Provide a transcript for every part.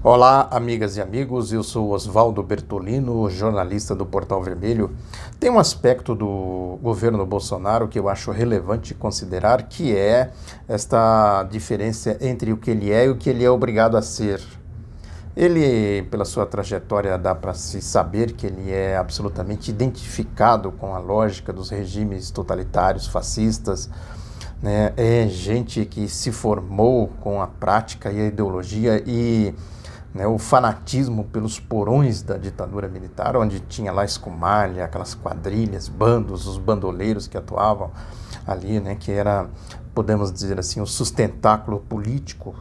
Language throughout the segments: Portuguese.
Olá, amigas e amigos, eu sou Oswaldo Bertolino, jornalista do Portal Vermelho. Tem um aspecto do governo Bolsonaro que eu acho relevante considerar, que é esta diferença entre o que ele é e o que ele é obrigado a ser. Ele, pela sua trajetória, dá para se saber que ele é absolutamente identificado com a lógica dos regimes totalitários, fascistas, né? É gente que se formou com a prática e a ideologia e o fanatismo pelos porões da ditadura militar, onde tinha lá escumalha, aquelas quadrilhas, bandos, os bandoleiros que atuavam ali, né, que era, podemos dizer assim, o sustentáculo político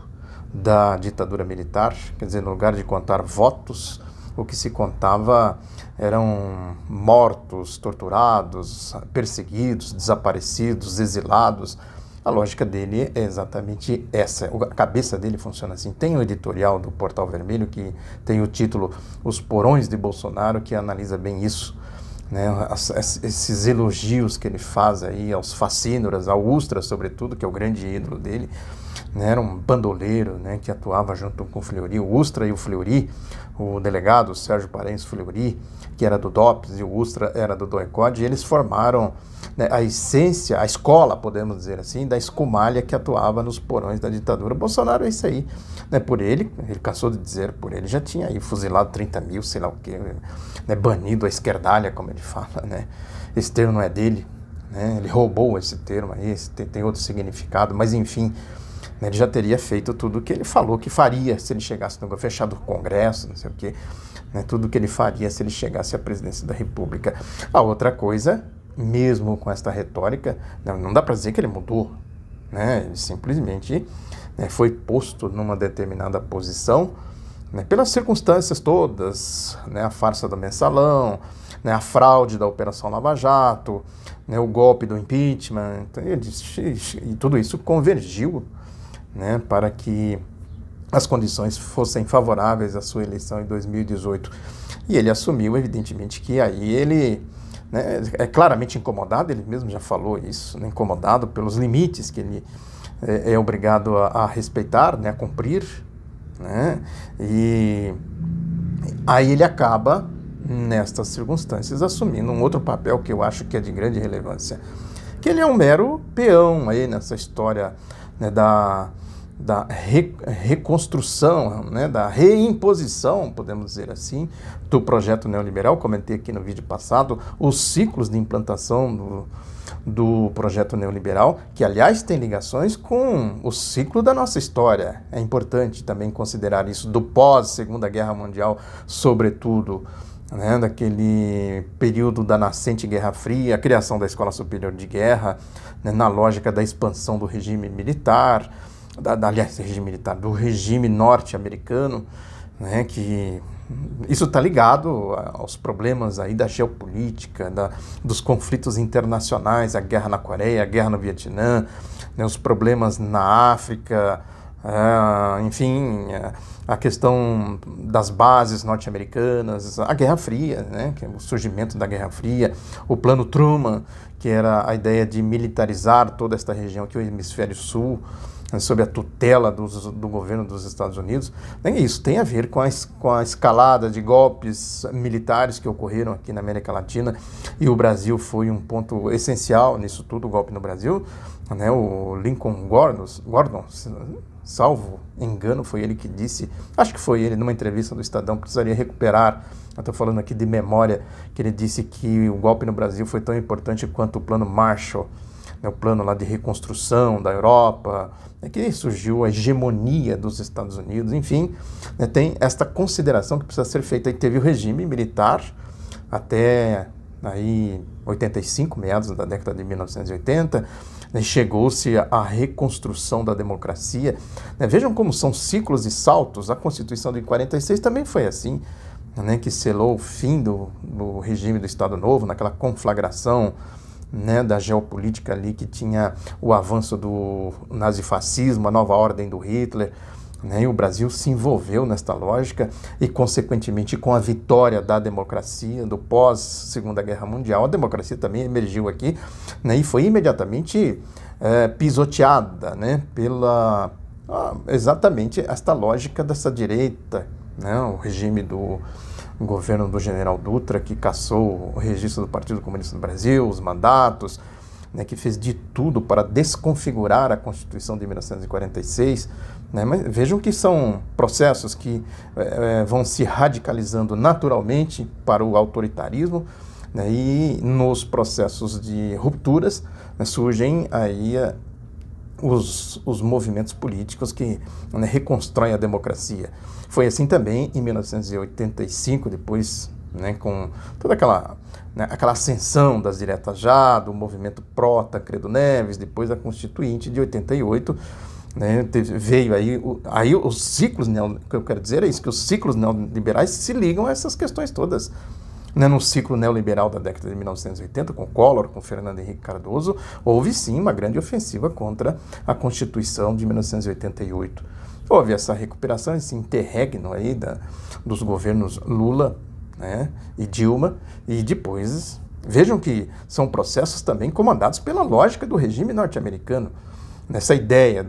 da ditadura militar. Quer dizer, no lugar de contar votos, o que se contava eram mortos, torturados, perseguidos, desaparecidos, exilados. A lógica dele é exatamente essa, a cabeça dele funciona assim. Tem um editorial do Portal Vermelho que tem o título Os Porões de Bolsonaro, que analisa bem isso, né? Esses elogios que ele faz aí aos facínoras, ao Ustra sobretudo, que é o grande ídolo dele, né? Era um bandoleiro, né, que atuava junto com o Fleury, o Ustra e o Fleury, o delegado Sérgio Parense Fleury, que era do DOPS, e o Ustra era do DOI-CODE, e eles formaram, né, a essência, a escola, podemos dizer assim, da escumalha que atuava nos porões da ditadura. Bolsonaro é isso aí, né? Por ele cansou de dizer, por ele já tinha aí fuzilado 30 mil, sei lá o quê, né, banido a esquerdalha, como ele fala, né? Esse termo não é dele, né? Ele roubou esse termo aí, tem outro significado, mas enfim, né, ele já teria feito tudo o que ele falou que faria se ele chegasse no fechado do Congresso, não sei o quê, né, tudo o que ele faria se ele chegasse à presidência da República. A outra coisa, mesmo com esta retórica, não dá para dizer que ele mudou, né? Ele simplesmente, né, foi posto numa determinada posição, né, pelas circunstâncias todas, né, a farsa do mensalão, né, a fraude da Operação Lava Jato, né, o golpe do impeachment, então, e tudo isso convergiu, né, para que as condições fossem favoráveis à sua eleição em 2018. E ele assumiu, evidentemente, que aí ele, né, é claramente incomodado, ele mesmo já falou isso, né, incomodado pelos limites que ele é obrigado a respeitar, né, a cumprir, né, e aí ele acaba, nestas circunstâncias, assumindo um outro papel que eu acho que é de grande relevância, que ele é um mero peão aí nessa história, né, da reconstrução, né, da reimposição, podemos dizer assim, do projeto neoliberal. Comentei aqui no vídeo passado os ciclos de implantação do projeto neoliberal, que aliás tem ligações com o ciclo da nossa história. É importante também considerar isso, do pós-Segunda Guerra Mundial, sobretudo, né, daquele período da nascente Guerra Fria, a criação da Escola Superior de Guerra, né, na lógica da expansão do regime militar, do regime norte-americano, né, que isso está ligado aos problemas aí da geopolítica, dos conflitos internacionais, a guerra na Coreia, a guerra no Vietnã, né, os problemas na África, enfim, a questão das bases norte-americanas, a Guerra Fria, né, que é o surgimento da Guerra Fria, o Plano Truman, que era a ideia de militarizar toda esta região aqui, o hemisfério sul, sob a tutela do governo dos Estados Unidos. Isso tem a ver com a escalada de golpes militares que ocorreram aqui na América Latina, e o Brasil foi um ponto essencial nisso tudo, o golpe no Brasil, né? O Lincoln Gordon, salvo engano, foi ele que disse, acho que foi ele, numa entrevista do Estadão, precisaria recuperar, eu estou falando aqui de memória, que ele disse que o golpe no Brasil foi tão importante quanto o Plano Marshall, o plano lá de reconstrução da Europa, que surgiu a hegemonia dos Estados Unidos, enfim, né, tem esta consideração que precisa ser feita. Aí teve o regime militar até aí 85, meados da década de 1980, né, chegou-se à reconstrução da democracia. Né, vejam como são ciclos e saltos. A Constituição de 46 também foi assim, né, que selou o fim do regime do Estado Novo, naquela conflagração, né, da geopolítica ali, que tinha o avanço do nazifascismo, a nova ordem do Hitler, né, e o Brasil se envolveu nesta lógica e, consequentemente, com a vitória da democracia, do pós-Segunda Guerra Mundial, a democracia também emergiu aqui, né, e foi imediatamente pisoteada, né, exatamente esta lógica dessa direita, né? O regime do governo do general Dutra, que cassou o registro do Partido Comunista do Brasil, os mandatos, né, que fez de tudo para desconfigurar a Constituição de 1946, né, mas vejam que são processos que vão se radicalizando naturalmente para o autoritarismo, né, e nos processos de rupturas, né, surgem aí os movimentos políticos que, né, reconstroem a democracia. Foi assim também em 1985, depois, né, com toda aquela, né, aquela ascensão das diretas já, do movimento pró-Tancredo Neves, depois da Constituinte de 88, né, veio aí os ciclos, o que eu quero dizer é isso, que os ciclos neoliberais se ligam a essas questões todas. Né, no ciclo neoliberal da década de 1980, com Collor, com Fernando Henrique Cardoso, houve sim uma grande ofensiva contra a Constituição de 1988. Houve essa recuperação, esse interregno aí dos governos Lula, né, e Dilma, e depois, vejam que são processos também comandados pela lógica do regime norte-americano. Nessa ideia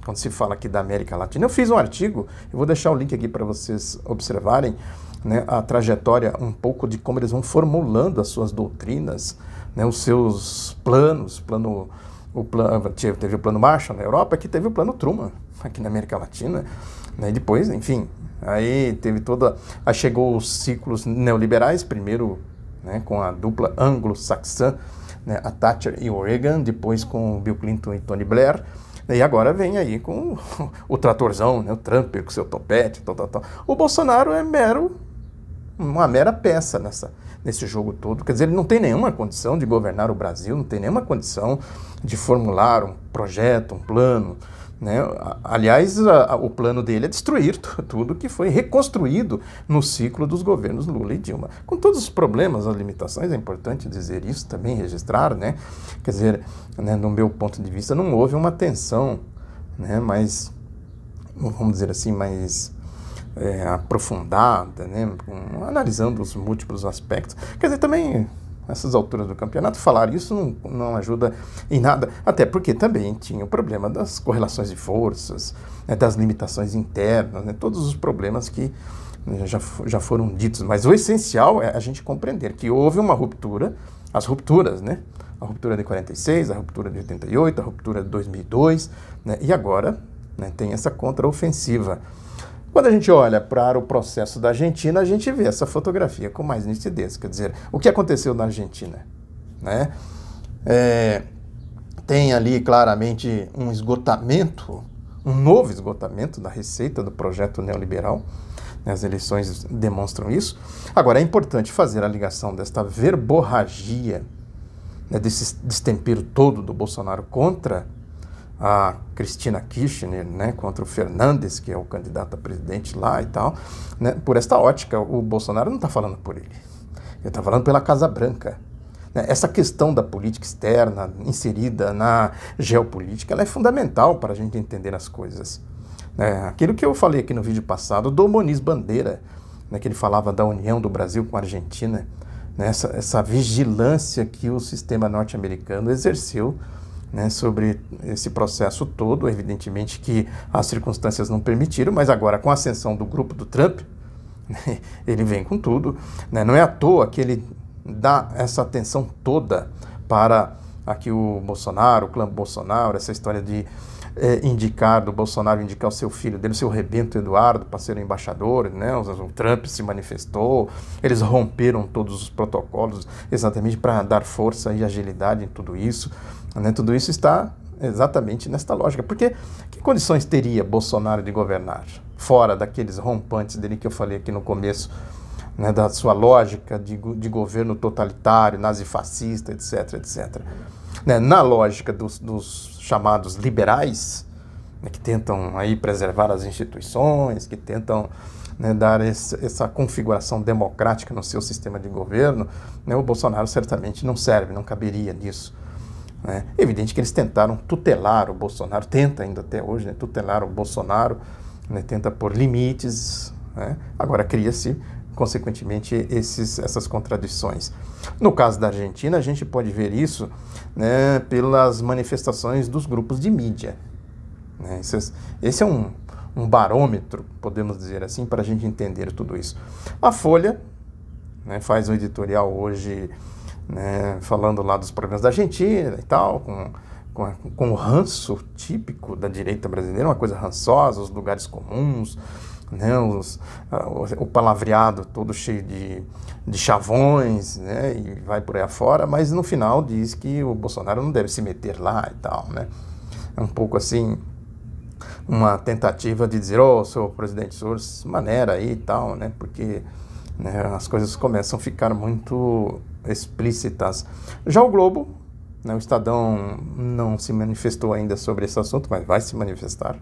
quando se fala aqui da América Latina, eu fiz um artigo, eu vou deixar o link aqui para vocês observarem, né, a trajetória um pouco de como eles vão formulando as suas doutrinas, né, os seus planos, teve o plano Marshall na Europa, aqui teve o plano Truman, aqui na América Latina, né, e depois, enfim, aí teve aí chegou os ciclos neoliberais, primeiro, né, com a dupla anglo-saxã, né, a Thatcher e o Reagan, depois com o Bill Clinton e Tony Blair, e agora vem aí com o tratorzão, né, o Trump com seu topete, tal. O Bolsonaro é uma mera peça nesse jogo todo. Quer dizer, ele não tem nenhuma condição de governar o Brasil, não tem nenhuma condição de formular um projeto, um plano, né? Aliás, o plano dele é destruir tudo que foi reconstruído no ciclo dos governos Lula e Dilma. Com todos os problemas, as limitações, é importante dizer isso também, registrar, né? Quer dizer, né, no meu ponto de vista, não houve uma tensão, né, mais, vamos dizer assim, mais aprofundada, né, analisando os múltiplos aspectos. Quer dizer, também, nessas alturas do campeonato, falar isso não ajuda em nada, até porque também tinha o problema das correlações de forças, né, das limitações internas, né, todos os problemas que já foram ditos. Mas o essencial é a gente compreender que houve uma ruptura, as rupturas, né, a ruptura de 46, a ruptura de 88, a ruptura de 2002, né, e agora, né, tem essa contraofensiva. Quando a gente olha para o processo da Argentina, a gente vê essa fotografia com mais nitidez. Quer dizer, o que aconteceu na Argentina? Né? Tem ali claramente um esgotamento, um novo esgotamento da receita do projeto neoliberal. As eleições demonstram isso. Agora, é importante fazer a ligação desta verborragia, né, desse destempero todo do Bolsonaro contra a Cristina Kirchner, né, contra o Fernandes, que é o candidato a presidente lá e tal, né, por esta ótica. O Bolsonaro não está falando por ele está falando pela Casa Branca. Né. Essa questão da política externa inserida na geopolítica, ela é fundamental para a gente entender as coisas. Né. Aquilo que eu falei aqui no vídeo passado do Muniz Bandeira, né, que ele falava da união do Brasil com a Argentina, né, essa vigilância que o sistema norte-americano exerceu, né, sobre esse processo todo. Evidentemente que as circunstâncias não permitiram, mas agora com a ascensão do grupo do Trump, né, ele vem com tudo. Né, não é à toa que ele dá essa atenção toda para aqui o Bolsonaro, o clã Bolsonaro, essa história de do Bolsonaro indicar o seu filho dele, o seu rebento Eduardo, para ser o embaixador, né? O Trump se manifestou, eles romperam todos os protocolos exatamente para dar força e agilidade em tudo isso. Né? Tudo isso está exatamente nesta lógica. Porque que condições teria Bolsonaro de governar? Fora daqueles rompantes dele que eu falei aqui no começo, né, da sua lógica de governo totalitário, nazifascista, etc, etc. Né, na lógica dos chamados liberais, né, que tentam aí preservar as instituições, que tentam, né, dar essa configuração democrática no seu sistema de governo, né, o Bolsonaro certamente não serve, não caberia nisso. É evidente que eles tentaram tutelar o Bolsonaro, tenta ainda até hoje, né, tutelar o Bolsonaro, né, tenta pôr limites, né, agora cria-se, consequentemente, essas contradições. No caso da Argentina, a gente pode ver isso, né, pelas manifestações dos grupos de mídia. né? Esse é um barômetro, podemos dizer assim, para a gente entender tudo isso. A Folha, né, faz um editorial hoje, né, falando lá dos problemas da Argentina e tal, com o ranço típico da direita brasileira, uma coisa rançosa, os lugares comuns, né, o palavreado todo cheio de chavões, né, e vai por aí afora, mas no final diz que o Bolsonaro não deve se meter lá e tal, né. É um pouco assim, uma tentativa de dizer, senhor presidente, senhor se maneira aí e tal, né, porque, né, as coisas começam a ficar muito explícitas. Já o Globo, né, o Estadão não se manifestou ainda sobre esse assunto, mas vai se manifestar.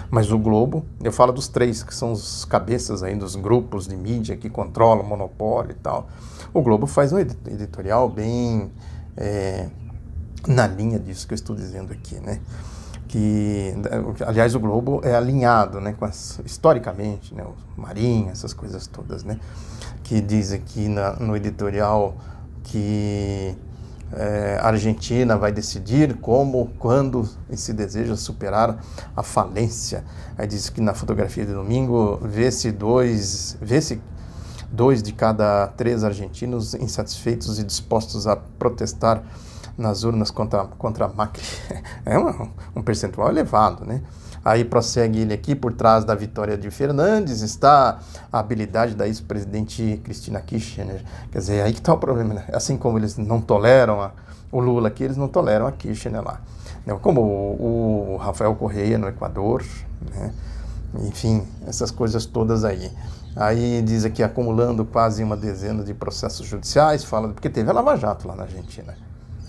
Mas o Globo, eu falo dos três, que são os cabeças aí dos grupos de mídia que controlam o monopólio e tal. O Globo faz um editorial bem na linha disso que eu estou dizendo aqui, né? Que, aliás, o Globo é alinhado, né, historicamente, né, o Marinho, essas coisas todas, né? Que diz aqui no editorial que a Argentina vai decidir como, quando se deseja superar a falência. Aí diz que na fotografia de domingo vê-se dois de cada 3 argentinos insatisfeitos e dispostos a protestar nas urnas contra Macri. É um percentual elevado, né? Aí prossegue ele aqui: por trás da vitória de Fernandes está a habilidade da ex-presidente Cristina Kirchner. Quer dizer, aí que está o problema, né? Assim como eles não toleram o Lula aqui, eles não toleram a Kirchner lá. Como o Rafael Correia no Equador, né? Enfim, essas coisas todas aí. Aí diz aqui, acumulando quase uma dezena de processos judiciais, fala, porque teve a Lava Jato lá na Argentina.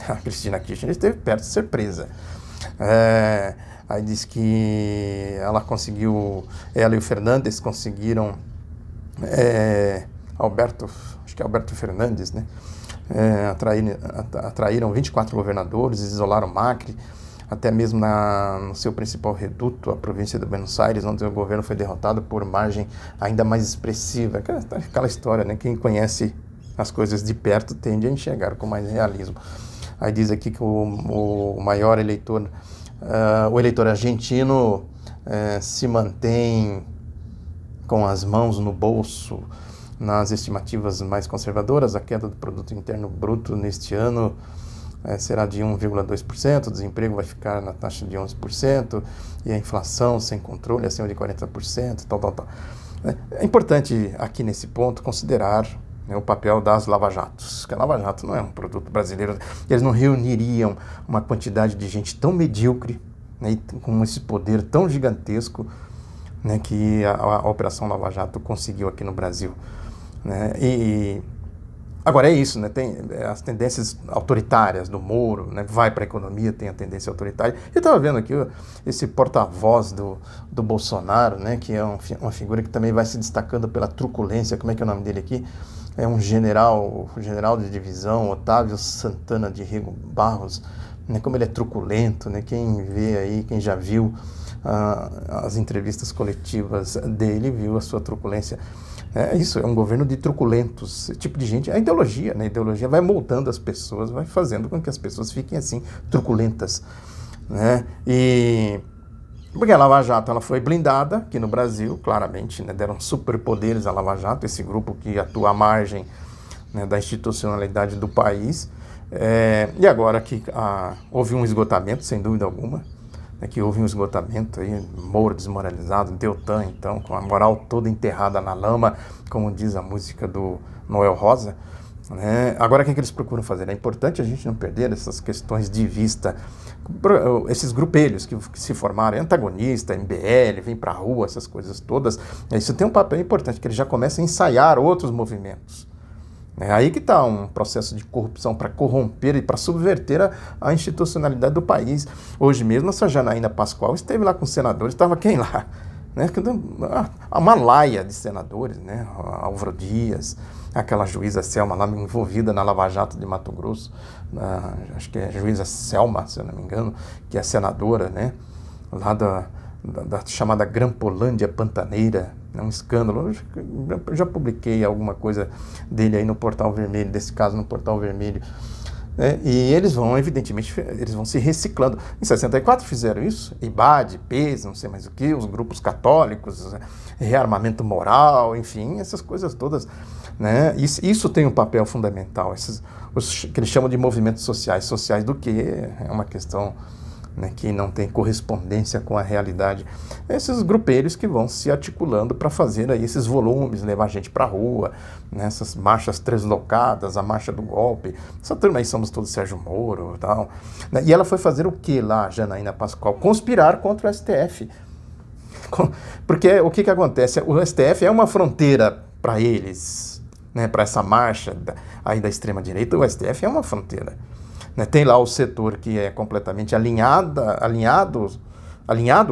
A Cristina Kirchner esteve perto de ser presa. Aí diz que ela e o Fernandes conseguiram, acho que é Alberto Fernandes, né? Atraíram 24 governadores, isolaram Macri, até mesmo no seu principal reduto, a província de Buenos Aires, onde o governo foi derrotado por margem ainda mais expressiva. Aquela história, né? Quem conhece as coisas de perto tende a enxergar com mais realismo. Aí diz aqui que o maior eleitor, o eleitor argentino se mantém com as mãos no bolso. Nas estimativas mais conservadoras, a queda do produto interno bruto neste ano será de 1,2%, o desemprego vai ficar na taxa de 11%, e a inflação sem controle acima de 40%, tal. É importante aqui nesse ponto considerar, né, o papel das lava-jatos, que a lava-jato não é um produto brasileiro, eles não reuniriam uma quantidade de gente tão medíocre, né, e com esse poder tão gigantesco, né, que a Operação Lava Jato conseguiu aqui no Brasil, né? E agora é isso, né? Tem as tendências autoritárias do Moro, né? Vai para a economia, tem a tendência autoritária. Eu estava vendo aqui esse porta-voz do Bolsonaro, né? Que é uma figura que também vai se destacando pela truculência. Como é que é o nome dele aqui? É um general de divisão, Otávio Santana de Rego Barros, né? Como ele é truculento, né? Quem vê aí, quem já viu as entrevistas coletivas dele, viu a sua truculência. É isso, é um governo de truculentos. Esse tipo de gente, a ideologia, né? A ideologia vai moldando as pessoas, vai fazendo com que as pessoas fiquem assim, truculentas, né? E porque a Lava Jato ela foi blindada aqui no Brasil, claramente, né? Deram superpoderes à Lava Jato, esse grupo que atua à margem, né, da institucionalidade do país. E agora que houve um esgotamento, sem dúvida alguma, que houve um esgotamento aí, Moro desmoralizado, Deltan, então, com a moral toda enterrada na lama, como diz a música do Noel Rosa, né? Agora, o que eles procuram fazer? É importante a gente não perder essas questões de vista, esses grupelhos que se formaram, antagonista, MBL, vem pra rua, essas coisas todas, isso tem um papel importante, que eles já começam a ensaiar outros movimentos. É aí que está um processo de corrupção para corromper e para subverter a institucionalidade do país. Hoje mesmo, essa Janaína Pascoal esteve lá com os senadores, estava quem lá? Né? Uma laia de senadores, né? Álvaro Dias, aquela juíza Selma lá envolvida na Lava Jato de Mato Grosso, acho que é a juíza Selma, se eu não me engano, que é senadora, né? Lá da chamada Grampolândia Pantaneira, é um escândalo. Eu já publiquei alguma coisa dele aí no Portal Vermelho, desse caso no Portal Vermelho. né? E eles vão, evidentemente, eles vão se reciclando. Em 64 fizeram isso, IBAD, PES, não sei mais o que, os grupos católicos, rearmamento moral, enfim, essas coisas todas, né? Isso tem um papel fundamental, os que eles chamam de movimentos sociais do que é uma questão, né, que não tem correspondência com a realidade. Esses grupelhos que vão se articulando para fazer aí esses volumes, levar gente para a rua, né, essas marchas translocadas, a marcha do golpe. Essa turma aí somos todos Sérgio Moro e tal. Né? E ela foi fazer o que lá, Janaína Pascoal? Conspirar contra o STF. Porque o que acontece? O STF é uma fronteira para eles, né, para essa marcha aí da extrema-direita. O STF é uma fronteira. Né, tem lá o setor que é completamente alinhado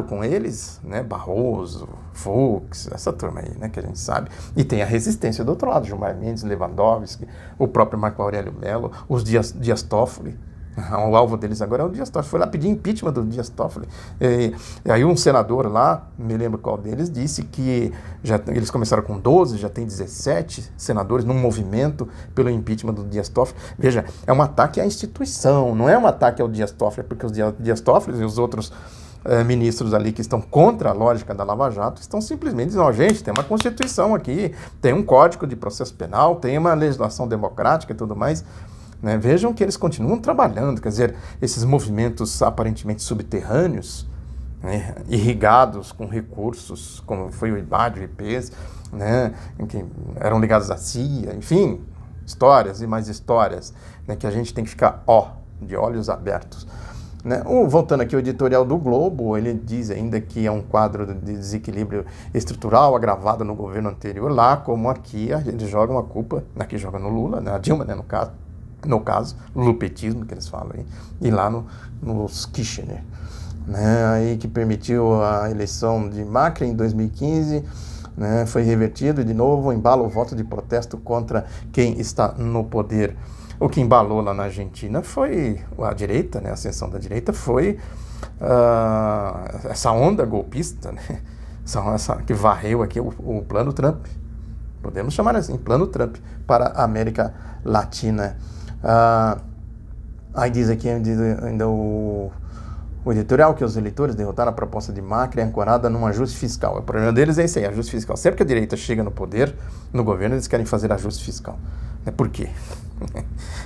com eles, né, Barroso, Fux, essa turma aí, né, que a gente sabe. E tem a resistência do outro lado, Gilmar Mendes, Lewandowski, o próprio Marco Aurélio Mello, os Dias Toffoli. O alvo deles agora é o Dias Toffoli. Foi lá pedir impeachment do Dias Toffoli. E aí um senador lá, me lembro qual deles, disse que eles começaram com 12, já tem 17 senadores num movimento pelo impeachment do Dias Toffoli. Veja, é um ataque à instituição, não é um ataque ao Dias Toffoli, porque os Dias Toffoli e os outros ministros ali que estão contra a lógica da Lava Jato estão simplesmente dizendo, ó, gente, tem uma Constituição aqui, tem um Código de Processo Penal, tem uma legislação democrática e tudo mais. Né? Vejam que eles continuam trabalhando, quer dizer, esses movimentos aparentemente subterrâneos, né, irrigados com recursos, como foi o IBAD, o IPES, né, que eram ligados à CIA, enfim, histórias e mais histórias, né, que a gente tem que ficar, de olhos abertos. Né? Voltando aqui ao editorial do Globo, ele diz ainda que é um quadro de desequilíbrio estrutural agravado no governo anterior, lá como aqui eles jogam a culpa, aqui joga no Lula, né, a Dilma, né, no caso, o lupetismo que eles falam aí, e lá nos Kirchner, né, aí que permitiu a eleição de Macri em 2015, né, foi revertido e de novo embala o voto de protesto contra quem está no poder. O que embalou lá na Argentina foi a direita, né, a ascensão da direita, foi essa onda golpista, né, essa que varreu aqui o plano Trump, podemos chamar assim, plano Trump para a América Latina. Aí diz aqui ainda o editorial que os eleitores derrotaram a proposta de Macri ancorada num ajuste fiscal. O problema deles é esse aí, ajuste fiscal. Sempre que a direita chega no poder, no governo, eles querem fazer ajuste fiscal. Por quê?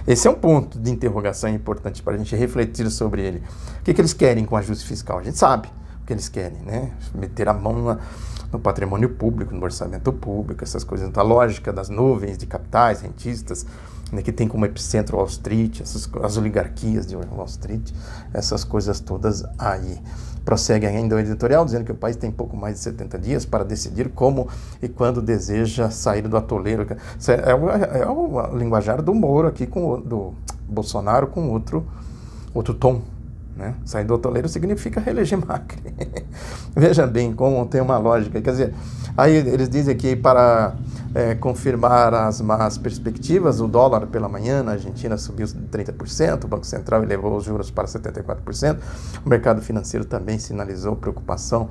Esse é um ponto de interrogação importante para a gente refletir sobre ele. O que eles querem com ajuste fiscal? A gente sabe o que eles querem, né? Meter a mão no patrimônio público, no orçamento público, essas coisas. A lógica das nuvens de capitais, rentistas, né, que tem como epicentro Wall Street, as oligarquias de Wall Street, essas coisas todas aí. Prossegue ainda o editorial, dizendo que o país tem pouco mais de 70 dias para decidir como e quando deseja sair do atoleiro. É o linguajar do Moro aqui, do Bolsonaro com outro tom. Né? Sair do atoleiro significa reeleger Macri. Veja bem como tem uma lógica. Quer dizer, aí eles dizem que para confirmar as más perspectivas, o dólar pela manhã na Argentina subiu 30%, o Banco Central elevou os juros para 74%, o mercado financeiro também sinalizou preocupações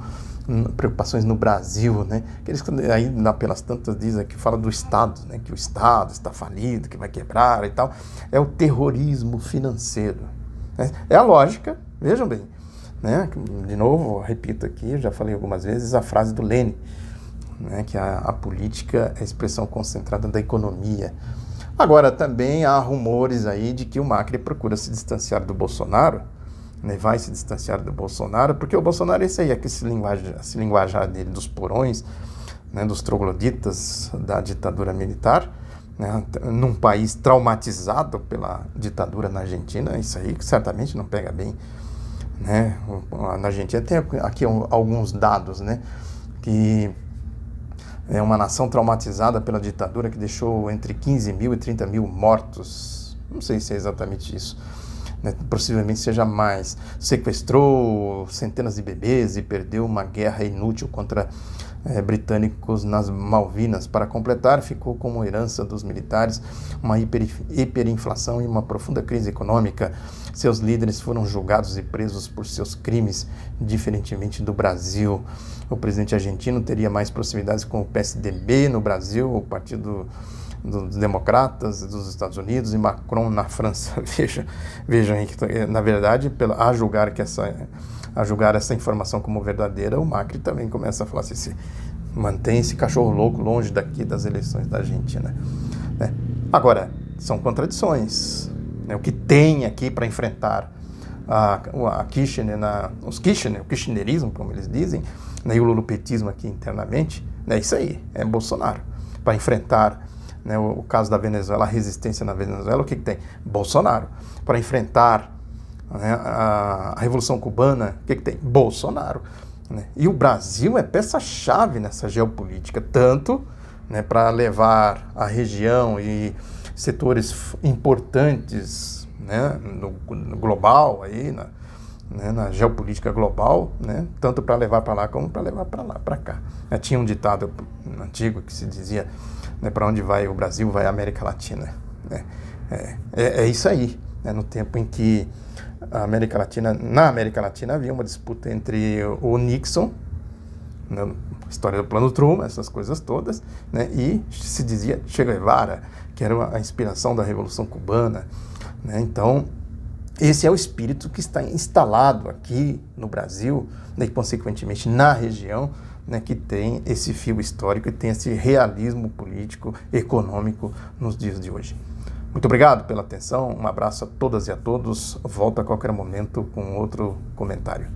no Brasil, né? Que eles aí pelas tantas dizem que fala do Estado, né? Que o Estado está falido, que vai quebrar e tal. É o terrorismo financeiro. É a lógica, vejam bem, né? De novo, repito aqui, eu já falei algumas vezes a frase do Lênin, né? Que a política é a expressão concentrada da economia. Agora, também há rumores aí de que o Macri procura se distanciar do Bolsonaro, né? Vai se distanciar do Bolsonaro, porque o Bolsonaro é esse aí, esse linguajar dele dos porões, né? Dos trogloditas da ditadura militar, né, num país traumatizado pela ditadura na Argentina, isso aí certamente não pega bem, né? Na Argentina tem aqui alguns dados, né, que é uma nação traumatizada pela ditadura que deixou entre 15 mil e 30 mil mortos, não sei se é exatamente isso, né, possivelmente seja mais, sequestrou centenas de bebês e perdeu uma guerra inútil contra britânicos nas Malvinas. Para completar, ficou como herança dos militares uma hiperinflação e uma profunda crise econômica. Seus líderes foram julgados e presos por seus crimes, diferentemente do Brasil. O presidente argentino teria mais proximidades com o PSDB no Brasil, o partido dos democratas dos Estados Unidos e Macron na França. Vejam aí que, na verdade, a julgar essa informação como verdadeira, o Macri também começa a falar assim, mantém esse cachorro louco longe daqui das eleições da Argentina. Né? Agora, são contradições. Né? O que tem aqui para enfrentar o kirchnerismo, como eles dizem, né? E o lulopetismo aqui internamente, é isso aí, é Bolsonaro. Para enfrentar, né, o caso da Venezuela, a resistência na Venezuela, o que tem? Bolsonaro. Para enfrentar, né, a Revolução Cubana, o que tem? Bolsonaro. Né? E o Brasil é peça-chave nessa geopolítica, tanto, né, para levar a região e setores importantes, né, no global, aí, na geopolítica global, né, tanto para levar para lá como para levar para cá. Tinha um ditado antigo que se dizia, né, para onde vai o Brasil, vai a América Latina. Né? É isso aí, né, no tempo em que na América Latina havia uma disputa entre o Nixon, né, história do Plano Truman, essas coisas todas, né, e se dizia Che Guevara, que era a inspiração da Revolução Cubana. Né? Então, esse é o espírito que está instalado aqui no Brasil, né, e consequentemente na região, né, que tem esse fio histórico e tem esse realismo político, econômico nos dias de hoje. Muito obrigado pela atenção, um abraço a todas e a todos, volto a qualquer momento com outro comentário.